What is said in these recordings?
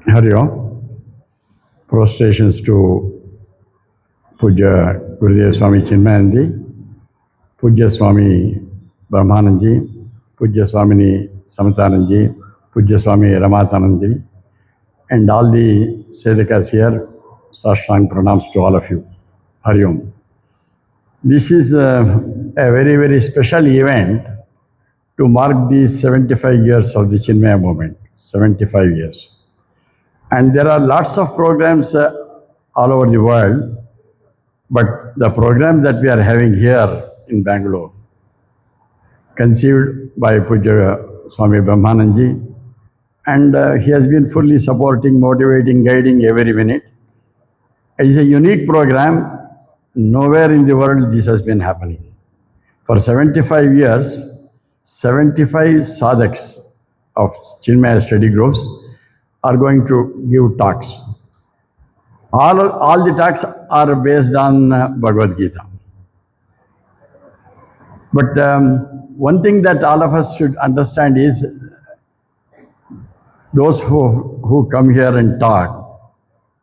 Hari Om. Prostrations to Puja Gurudev Swami Chinmayanandi, Puja Swami Brahmananji, Puja Swamini Samatananji, Puja Swami Ramatananji, and all the Sedakas here, Sashtang pranams to all of you. Hari Om. This is a very, very special event to mark the 75 years of the Chinmaya movement, 75 years. And there are lots of programs all over the world, but the program that we are having here in Bangalore, conceived by Puja Swami Brahmananji, and he has been fully supporting, motivating, guiding every minute. It is a unique program. Nowhere in the world this has been happening. For 75 years, 75 sadhaks of Chinmaya study groups are going to give talks. All the talks are based on Bhagavad Gita. But one thing that all of us should understand is those who come here and talk,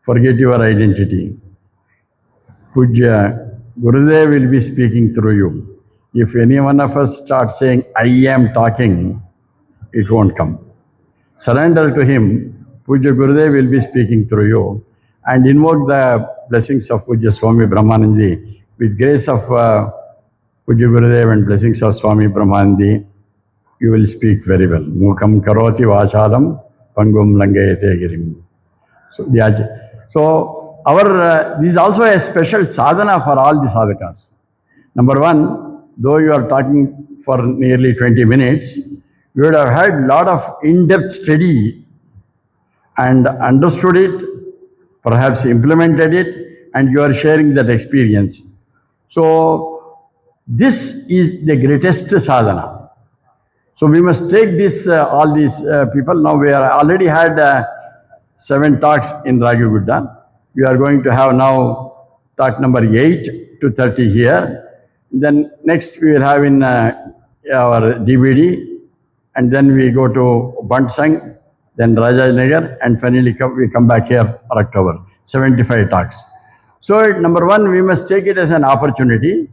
forget your identity. Puja Gurudev will be speaking through you. If any one of us starts saying, I am talking, it won't come. Surrender to him. Puja Gurudev will be speaking through you, and invoke the blessings of Puja Swami Brahmananji. With grace of Puja Gurudev and blessings of Swami Brahmananji, you will speak very well. Mukam karoti vachalam pangum langayate girim. So our this is also a special sadhana for all the sadhakas. Number one, though you are talking for nearly 20 minutes, you would have had a lot of in-depth study and understood it, perhaps implemented it, and you are sharing that experience. So this is the greatest sadhana. So we must take this, all these people. Now we are already had 7 talks in Raghuguda. We are going to have now talk number 8 to 30 here. Then next we will have in our DVD, and then we go to Bantsang, then Rajanagar, and finally we come back here for October. 75 talks. So number one, we must take it as an opportunity.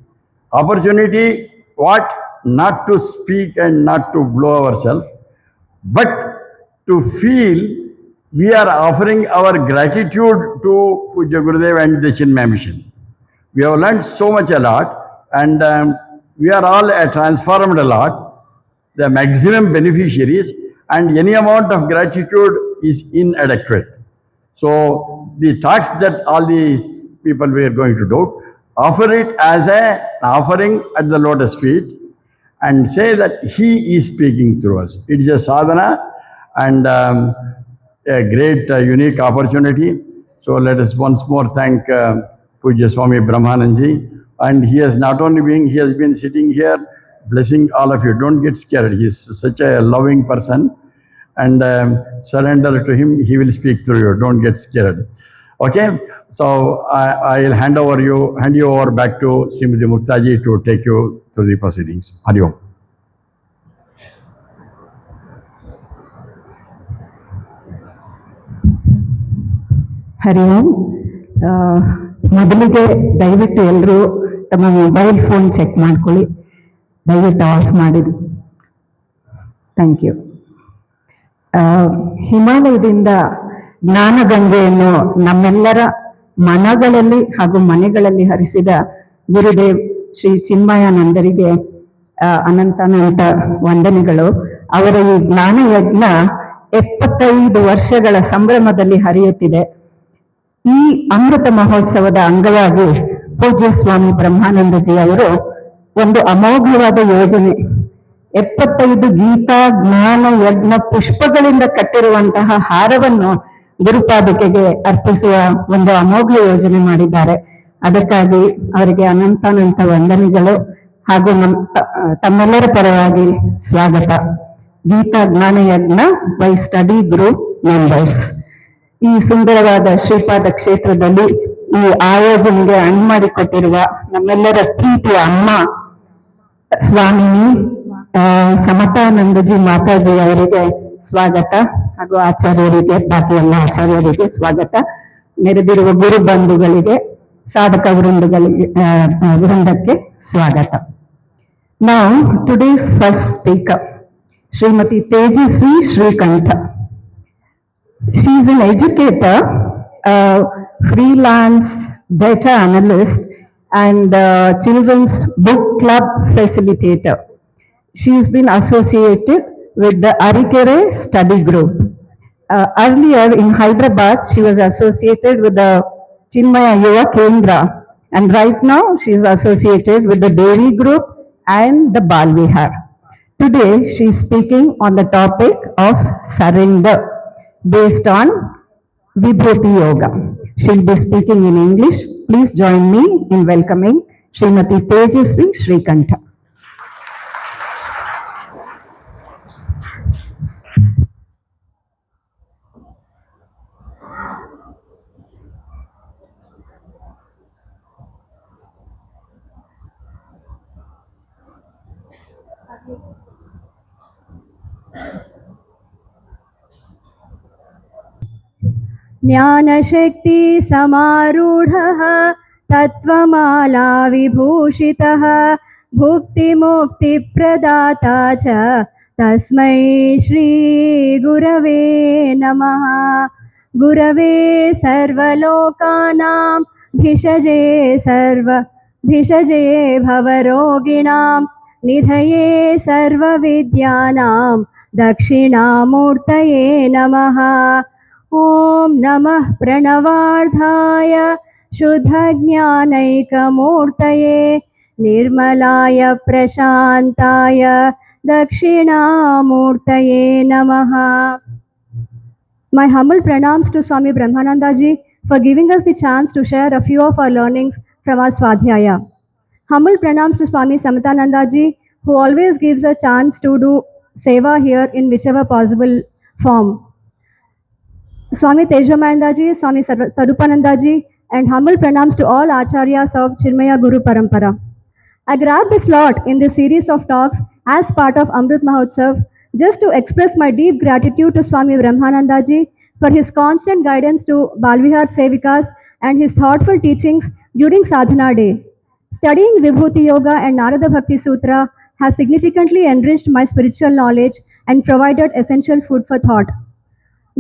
Opportunity, what? Not to speak and not to blow ourselves, but to feel we are offering our gratitude to Puja Gurudev and the Chinmaya mission. We have learned so much a lot, and we are all transformed a lot, the maximum beneficiaries, and any amount of gratitude is inadequate. So the talks that all these people we are going to do, offer it as an offering at the lotus feet, and say that he is speaking through us. It is a sadhana and a great unique opportunity. So let us once more thank Puja Swami Brahmananji. And he has not only been, he has been sitting here blessing all of you. Don't get scared. He is such a loving person. And surrender to him, he will speak through you. Don't get scared. Okay? So I'll hand you over back to Srimati Muktaji to take you through the proceedings. Hari Om. ಹರಿ ಓಂ. ಮೊದಲಿಗೆ ದಯವಿಟ್ಟು ಎಲ್ಲರೂ ತಮ್ಮ mobile phone check ಮಾಡ್ಕೊಳ್ಳಿ. ದಯವಿಟ್ಟು off ಮಾಡಿರಿ. Thank you. ಹಿಮಾಲಯದಿಂದ ಜ್ಞಾನಗಂಗೆಯನ್ನು ನಮ್ಮೆಲ್ಲರ ಮನಗಳಲ್ಲಿ ಹಾಗೂ ಮನೆಗಳಲ್ಲಿ ಹರಿಸಿದ ಗುರುದೇವ್ ಶ್ರೀ ಚಿನ್ಮಯಾನಂದರಿಗೆ ಅನಂತಾನಂತ ವಂದನೆಗಳು. ಅವರ ಈ ಜ್ಞಾನಯಜ್ಞ 75 ವರ್ಷಗಳ ಸಂಭ್ರಮದಲ್ಲಿ ಹರಿಯುತ್ತಿದೆ. ಈ ಅಮೃತ ಮಹೋತ್ಸವದ ಅಂಗವಾಗಿ ಪೂಜ್ಯ ಸ್ವಾಮಿ ಬ್ರಹ್ಮಾನಂದಜಿ ಅವರು ಒಂದು ಅಮೋಘವಾದ ಯೋಜನೆ, 75 ಗೀತಾ ಜ್ಞಾನ ಯಜ್ಞ ಪುಷ್ಪಗಳಿಂದ ಕಟ್ಟಿರುವಂತಹ ಹಾರವನ್ನು ಗುರುಪಾದುಕೆಗೆ ಅರ್ಪಿಸುವ ಒಂದು ಅಮೋಘ ಯೋಜನೆ ಮಾಡಿದ್ದಾರೆ. ಅದಕ್ಕಾಗಿ ಅವರಿಗೆ ಅನಂತಾನಂತ ವಂದನೆಗಳು ಹಾಗೂ ತಮ್ಮೆಲ್ಲರ ಪರವಾಗಿ ಸ್ವಾಗತ. ಗೀತಾ ಜ್ಞಾನ ಯಜ್ಞ ಬೈ ಸ್ಟಡಿ ಗ್ರೂಪ್ ಮೆಂಬರ್ಸ್. ಈ ಸುಂದರವಾದ ಶ್ರೀಪಾದ ಕ್ಷೇತ್ರದಲ್ಲಿ ಈ ಆಯೋಜನೆಗೆ ಅಣಿಮಾಡಿಕೊಟ್ಟಿರುವ ನಮ್ಮೆಲ್ಲರ ಪ್ರೀತಿಯ ಅಮ್ಮ ಸ್ವಾಮಿನಿ ಸಮತಾನಂದಜಿ ಮಾತಾಜಿ ಅವರಿಗೆ ಸ್ವಾಗತ ಹಾಗೂ ಆಚಾರ್ಯರಿಗೆ ಬಾಕಿ ಎಲ್ಲ ಆಚಾರ್ಯರಿಗೆ ಸ್ವಾಗತ. ನೆರೆದಿರುವ ಗುರು ಬಂಧುಗಳಿಗೆ, ಸಾಧಕ ವೃಂದಕ್ಕೆ ಸ್ವಾಗತ. Now, today's first speaker, Srimati Tejasvi Srikantha. She is an educator, a freelance data analyst, and children's book club facilitator. She has been associated with the Arikere study group. Earlier in Hyderabad, she was associated with the Chinmaya Yuva Kendra, and right now she is associated with the Devi group and the Bal Vihar. Today, she is speaking on the topic of surrender based on Vibhuti Yoga. She'll be speaking in English. Please join me in welcoming Srimati Tejasvi Srikantha. ज्ञानशक्ति समारूढः तत्त्वमाला विभूषितः भुक्तिमुक्तिप्रदाता च तस्मै श्रीगुरवे नमः। गुरवे सर्वलोकानां भिषजे भवरोगिणां निधये सर्वविद्यानां दक्षिणामूर्तये नमः। ॐ नमः प्रणवार्धाय शुद्धज्ञानैकमूर्तये निर्मलाय प्रशान्ताय दक्षिणामूर्तये नमः। My humble pranams to Swami Brahmananda ji for giving us the chance to share a few of our learnings from our Swadhyaya. Humble pranams to Swami Samatananda ji, who always gives a chance to do seva here in whichever possible form. Swami Tejamayanda ji, Swami Sarupananda ji, and humble pranams to all acharyas of Chinmaya Guru Parampara. I grabbed a slot in this series of talks as part of Amruta Mahotsava just to express my deep gratitude to Swami Brahmananda ji for his constant guidance to Balvihar Sevikas and his thoughtful teachings during Sadhana Day. Studying Vibhuti Yoga and Narada Bhakti Sutra has significantly enriched my spiritual knowledge and provided essential food for thought.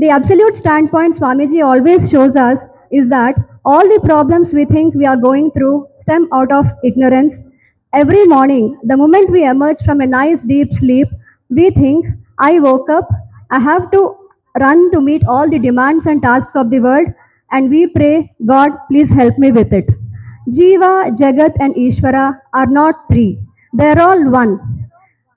The absolute standpoint Swamiji always shows us is that all the problems we think we are going through stem out of ignorance. Every morning, the moment we emerge from a nice deep sleep, we think, I woke up, I have to run to meet all the demands and tasks of the world, and we pray, God, please help me with it. Jiva, Jagat, and Ishvara are not three, they are all one.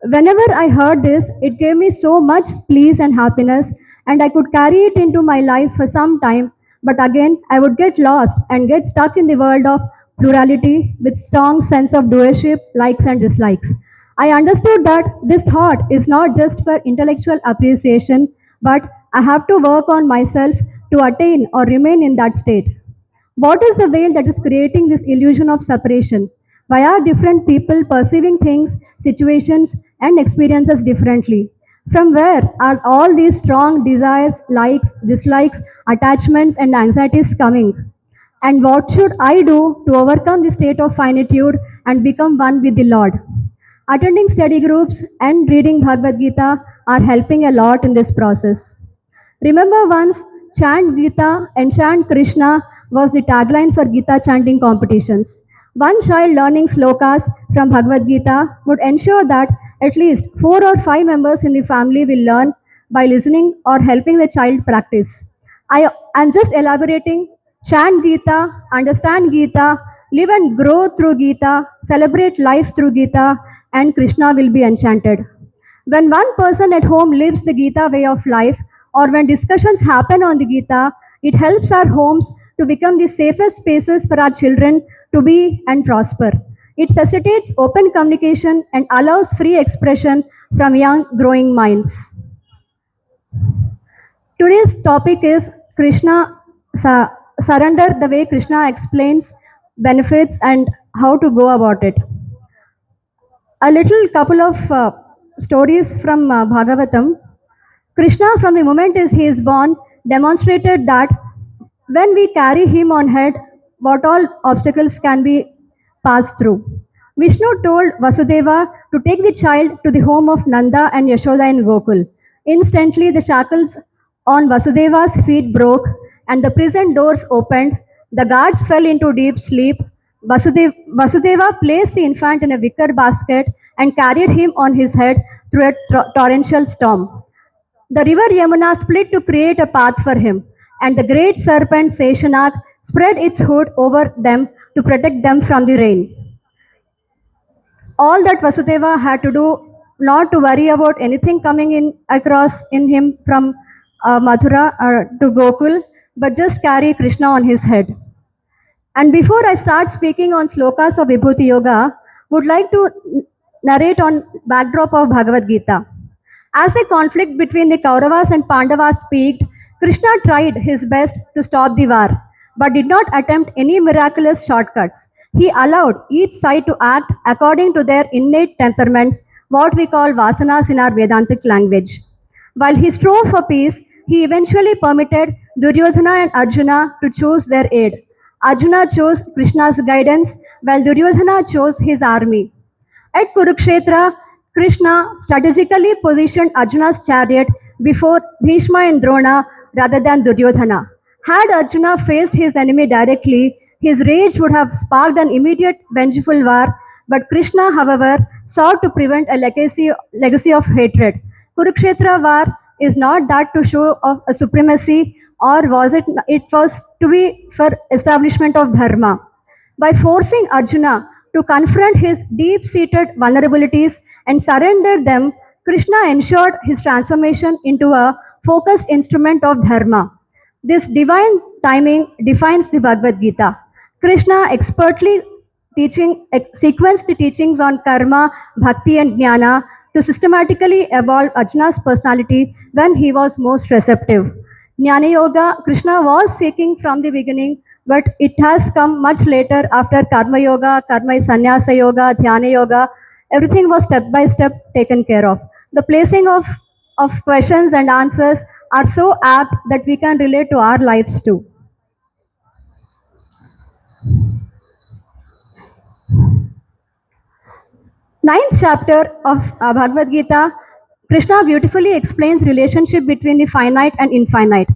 Whenever I heard this, it gave me so much peace and happiness, and I could carry it into my life for some time. But again, I would get lost and get stuck in the world of plurality with strong sense of doership, likes and dislikes. I understood that this thought is not just for intellectual appreciation, but I have to work on myself to attain or remain in that state. What is the veil that is creating this illusion of separation? Why are different people perceiving things, situations, and experiences differently? From where are all these strong desires, likes, dislikes, attachments, and anxieties coming? And what should I do to overcome the state of finitude and become one with the Lord? Attending study groups and reading Bhagavad Gita are helping a lot in this process. Remember once, chant Gita and chant Krishna was the tagline for Gita chanting competitions. One child learning slokas from Bhagavad Gita would ensure that at least 4 or 5 members in the family will learn by listening or helping the child practice. I am just elaborating. Chant Gita, understand Gita, live and grow through Gita, celebrate life through Gita, and Krishna will be enchanted. When one person at home lives the Gita way of life, or when discussions happen on the Gita, it helps our homes to become the safest spaces for our children to be and prosper. It facilitates open communication and allows free expression from young growing minds. Today's topic is surrender, the way Krishna explains benefits and how to go about it. A little couple of stories from Bhagavatam. Krishna, from the moment he is born, demonstrated that when we carry him on head, what all obstacles can be passed through. Vishnu told Vasudeva to take the child to the home of Nanda and Yashoda in Gokul. Instantly, the shackles on Vasudeva's feet broke and the prison doors opened. The guards fell into deep sleep. Vasudeva placed the infant in a wicker basket and carried him on his head through a torrential storm. The river Yamuna split to create a path for him, and the great serpent Seshanak spread its hood over them to protect them from the rain. All that Vasudeva had to do, not to worry about anything coming in across in him from Mathura to Gokul, but just carry Krishna on his head. And before I start speaking on slokas of Vibhuti Yoga, would like to narrate on backdrop of Bhagavad Gita. As a conflict between the Kauravas and Pandavas peaked, Krishna tried his best to stop the war, but did not attempt any miraculous shortcuts. He allowed each side to act according to their innate temperaments, what we call vasanas in our Vedantic language. While he strove for peace, he eventually permitted Duryodhana and Arjuna to choose their aid. Arjuna chose Krishna's guidance, while Duryodhana chose his army. At Kurukshetra, Krishna strategically positioned Arjuna's chariot before Bhishma and Drona rather than Duryodhana. Had Arjuna faced his enemy directly, his rage would have sparked an immediate vengeful war, but Krishna, however, sought to prevent a legacy of hatred. Kurukshetra war is not that to show of a supremacy, or was it? It was to be for establishment of dharma. By forcing Arjuna to confront his deep seated vulnerabilities and surrender them, Krishna ensured his transformation into a focused instrument of dharma. This divine timing defines the Bhagavad Gita. Krishna expertly sequenced the teachings on karma, bhakti, and jnana to systematically evolve Arjuna's personality when he was most receptive. Jnana Yoga, Krishna was seeking from the beginning, but it has come much later after Karma Yoga, Karma Sannyasa Yoga, Dhyana Yoga. Everything was step by step taken care of. The placing of questions and answers are so apt that we can relate to our lives too. Ninth chapter of Bhagavad Gita, Krishna beautifully explains relationship between the finite and infinite,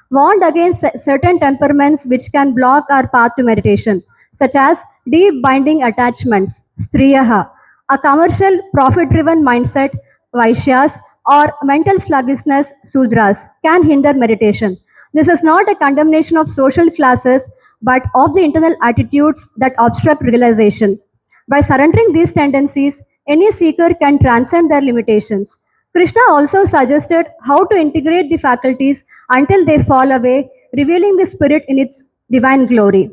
warned against certain temperaments which can block our path to meditation, such as deep binding attachments, striyaha, a commercial profit-driven mindset, vaishyas, or mental sluggishness, sudras, can hinder meditation. This is not a condemnation of social classes, but of the internal attitudes that obstruct realization. By surrendering these tendencies, any seeker can transcend their limitations. Krishna also suggested how to integrate the faculties until they fall away, revealing the spirit in its divine glory.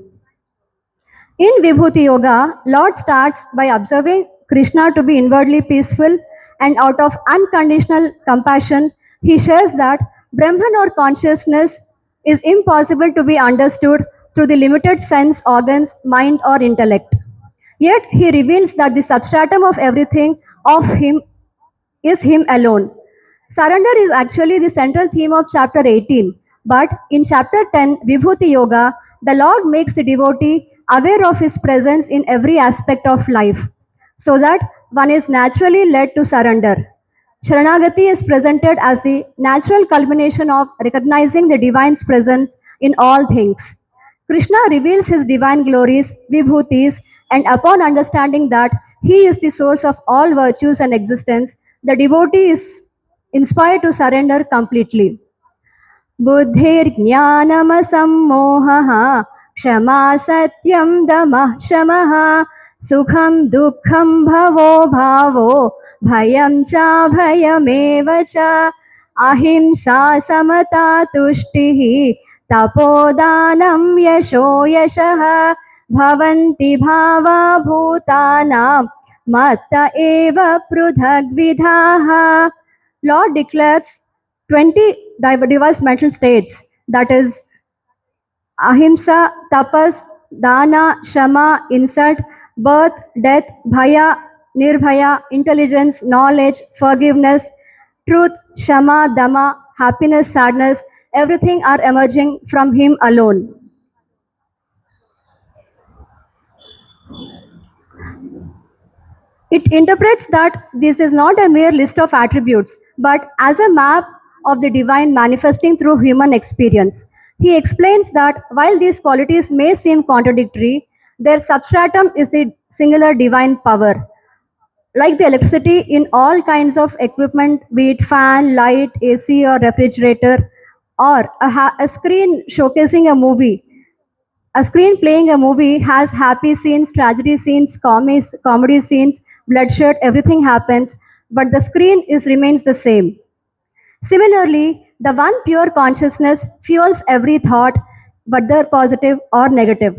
In Vibhuti Yoga, Lord starts by observing Krishna to be inwardly peaceful, and out of unconditional compassion, he shares that Brahman or consciousness is impossible to be understood through the limited sense organs, mind, or intellect. Yet he reveals that the substratum of everything of him is him alone. Surrender is actually the central theme of chapter 18, but in chapter 10, Vibhuti Yoga, the Lord makes the devotee aware of his presence in every aspect of life, so that one is naturally led to surrender. Sharanagati is presented as the natural culmination of recognizing the divine's presence in all things. Krishna reveals his divine glories, vibhutis, and upon understanding that he is the source of all virtues and existence, the devotee is inspired to surrender completely. बुद्धिर्ज्ञानमसम्मोहः क्षमा सत्यं दमः शमः सुखं दुःखं भवो भावो भयं चाभयमेव च अहिंसा समता तुष्टिः तपोदानं यशो यशः भवन्ति भावा भूतानां मत्त एव पृथग्विधाः. Lord declares 20 diverse mental states, that is ahimsa, tapas, dana, shama, insult, birth, death, bhaya, nirbhaya, intelligence, knowledge, forgiveness, Truth, Shama, Dama, happiness, sadness, everything are emerging from him alone. It interprets that this is not a mere list of attributes, but as a map of the divine manifesting through human experience. He explains that while these qualities may seem contradictory, their substratum is the singular divine power. Like the electricity in all kinds of equipment, be it fan, light, AC, or refrigerator, or a screen showcasing a movie. A screen playing a movie has happy scenes, tragedy scenes, comedy scenes, bloodshed, everything happens, but the screen remains the same. Similarly, the one pure consciousness fuels every thought, whether positive or negative.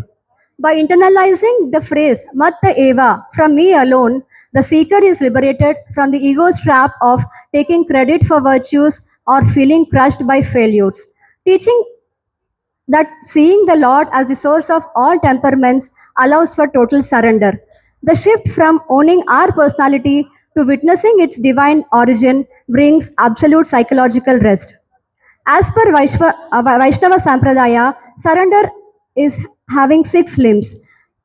By internalizing the phrase Matta Eva from me alone, the seeker is liberated from the ego's trap of taking credit for virtues or feeling crushed by failures. Teaching that seeing the Lord as the source of all temperaments allows for total surrender. The shift from owning our personality to witnessing its divine origin brings absolute psychological rest. As per Vaishnava Sampradaya, surrender is having six limbs.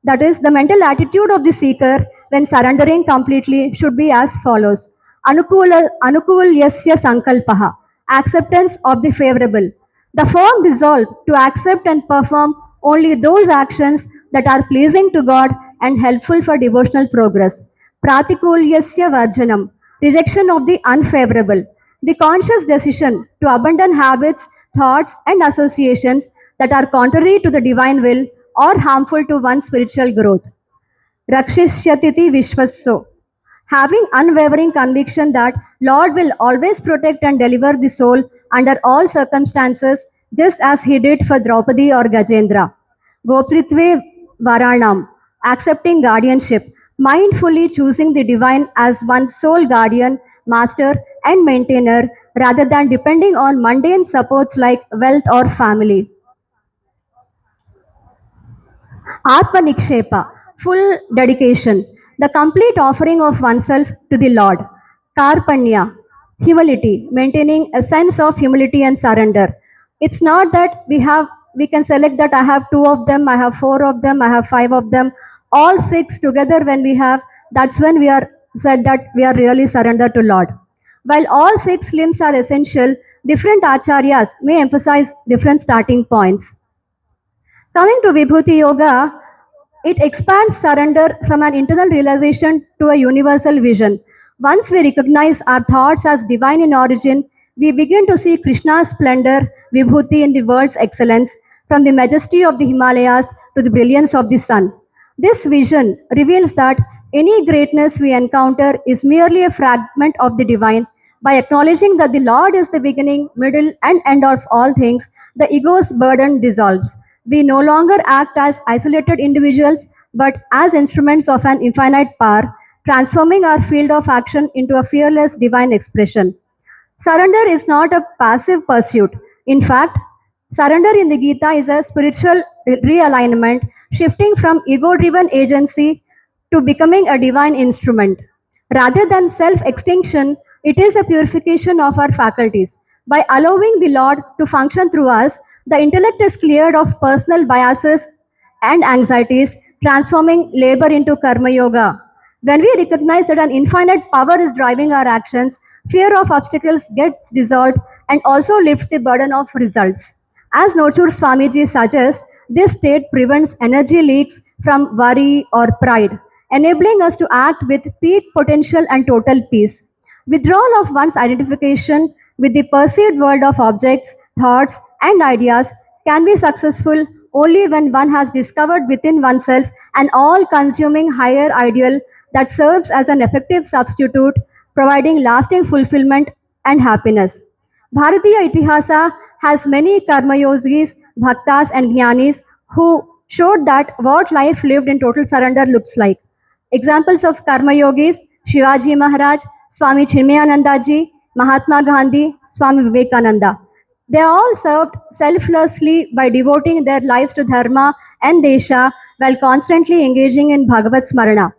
That is, the mental attitude of the seeker when surrendering completely should be as follows. Anukulyasya sankalpaha, acceptance of the favorable. The firm resolve to accept and perform only those actions that are pleasing to God and helpful for devotional progress. Pratikulyasya varjanam, rejection of the unfavorable. The conscious decision to abandon habits, thoughts, and associations that are contrary to the divine will or harmful to one's spiritual growth. Rakshishyatiti Vishwaso. Having unwavering conviction that Lord will always protect and deliver the soul under all circumstances, just as he did for Draupadi or Gajendra. Gopritve Varanam. Accepting guardianship, mindfully choosing the divine as one's sole guardian, master, and maintainer rather than depending on mundane supports like wealth or family. Atma Nikshepa, full dedication, the complete offering of oneself to the Lord. Karpanya, humility, maintaining a sense of humility and surrender. It's not that we can select that I have two of them, I have four of them, I have five of them, all six together when we have, that's when we are said that we are really surrendered to Lord. While all six limbs are essential, different acharyas may emphasize different starting points. Coming to Vibhuti Yoga, it expands surrender from an internal realization to a universal vision. Once we recognize our thoughts as divine in origin, we begin to see Krishna's splendor, Vibhuti in the world's excellence, from the majesty of the Himalayas to the brilliance of the sun. This vision reveals that any greatness we encounter is merely a fragment of the divine. By acknowledging that the Lord is the beginning, middle, and end of all things, the ego's burden dissolves. We no longer act as isolated individuals, but as instruments of an infinite power, transforming our field of action into a fearless divine expression. Surrender is not a passive pursuit. In fact, surrender in the Gita is a spiritual realignment, shifting from ego driven agency to becoming a divine instrument. Rather than self extinction, it is a purification of our faculties. By allowing the Lord to function through us, the intellect is cleared of personal biases and anxieties, transforming labor into karma yoga. When we recognize that an infinite power is driving our actions, fear of obstacles gets dissolved and also lifts the burden of results. As Nochur Swamiji suggests, this state prevents energy leaks from worry or pride, enabling us to act with peak potential and total peace. Withdrawal of one's identification with the perceived world of objects, thoughts, and ideas can be successful only when one has discovered within oneself an all consuming higher ideal that serves as an effective substitute, providing lasting fulfillment and happiness. Bharatiya Itihasa has many karma yogis, bhaktas, and jnanis who showed that what life lived in total surrender looks like. Examples of karma yogis Shivaji Maharaj, Swami Chinmayanandaji, Mahatma Gandhi, Swami Vivekananda. They all served selflessly by devoting their lives to dharma and desha while constantly engaging in Bhagavad Smarana.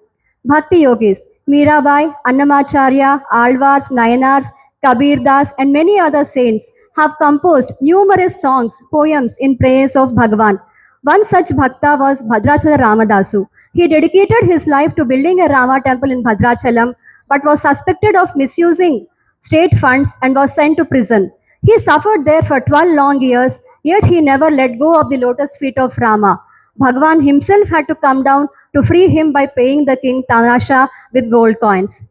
Bhakti yogis Mirabai, Annamacharya, Alvars, Nayanars, Kabir Das, and many other saints have composed numerous songs, poems in praise of Bhagavan. One such bhakta was Bhadrachala Ramadasu. He dedicated his life to building a Rama temple in Bhadrachalam but was suspected of misusing state funds and was sent to prison. He suffered there for 12 long years, yet he never let go of the lotus feet of Rama. Bhagavan himself had to come down to free him by paying the king Tanasha with gold coins.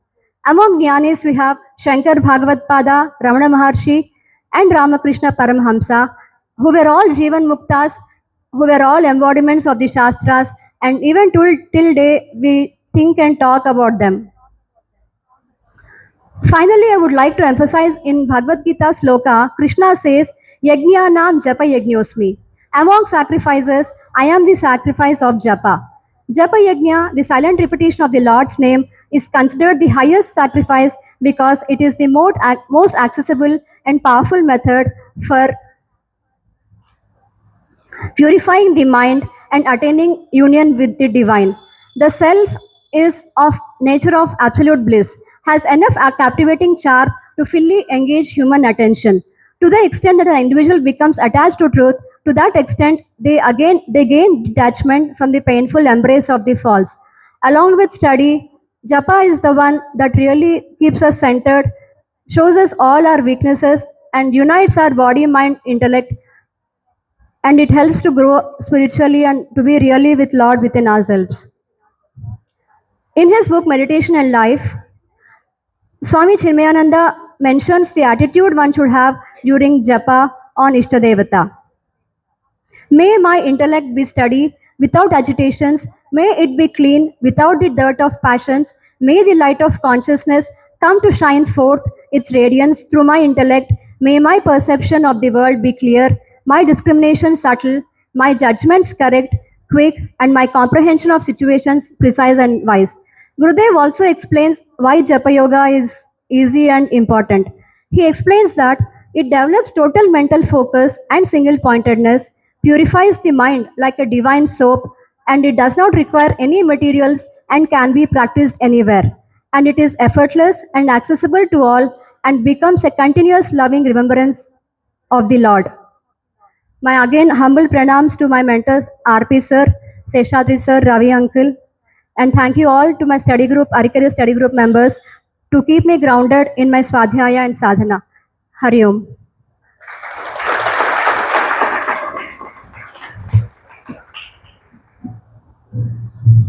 Among Jnanis, we have Shankar Bhagavad Pada, Ramana Maharshi, and Ramakrishna Paramhamsa, who were all Jivan Muktas, who were all embodiments of the Shastras, and even till day we think and talk about them. Finally, I would like to emphasize in Bhagavad Gita sloka, Krishna says, Yajnanam Japa Yajñosmi. Among sacrifices, I am the sacrifice of Japa. Japa Yajna, the silent repetition of the Lord's name, is considered the highest sacrifice because it is the most accessible and powerful method for purifying the mind and attaining union with the divine. The self is of nature of absolute bliss, has enough a captivating charm to fully engage human attention. To the extent that an individual becomes attached to truth, to that extent they gain detachment from the painful embrace of the false. Along with study, japa is the one that really keeps us centered, shows us all our weaknesses, and unites our body, mind, intellect, and it helps to grow spiritually and to be really with Lord within ourselves. In his book Meditation and Life, Swami Chinmayananda mentions the attitude one should have during japa on Ishtadevata. May my intellect be steady without agitations. May it be clean without the dirt of passions. May the light of consciousness come to shine forth its radiance through my intellect. May my perception of the world be clear, my discrimination subtle, my judgments correct, quick, and my comprehension of situations precise and wise. Gurudev also explains why Japa Yoga is easy and important. He explains that it develops total mental focus and single pointedness, purifies the mind like a divine soap, and it does not require any materials and can be practiced anywhere. And it is effortless and accessible to all and becomes a continuous loving remembrance of the Lord. My again humble pranams to my mentors RP sir, Seshadri sir, Ravi uncle, and thank you all to my study group, Arikari study group members to keep me grounded in my Swadhyaya and Sadhana. Hari Om.